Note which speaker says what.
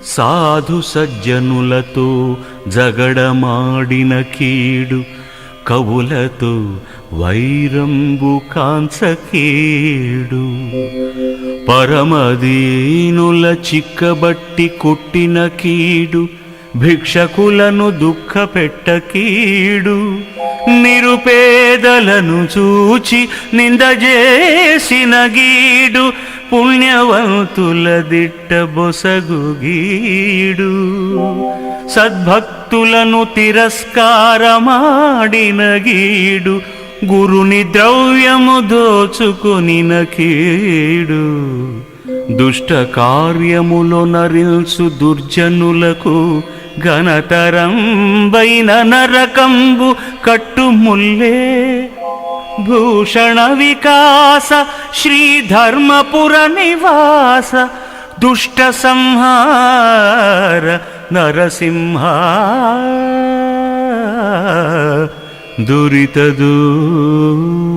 Speaker 1: సాధు సజ్జనులతో జగడమాడిన కీడు, కవులతో వైరంబు కాంచకీడు. పరమదీనుల చిక్కబట్టి కొట్టిన కీడు, భిక్షకులను దుఃఖపెట్టకీడు. నిరుపేదలను చూచి నిందజేసిన గీడు, పుణ్యవంతుల దిట్టబొసగు గీడు. సద్భక్తులను తిరస్కారమాడిన గీడు, గురుని ద్రవ్యము దోచుకొనిన కీడు. దుష్ట కార్యములో నరిల్సు దుర్జనులకు, ఘనతరంబైన నరకంబు కట్టుముల్లే. భూషణ వికాస శ్రీధర్మపుర నివాస, దుష్ట సంహార నరసింహ. దురిత దూర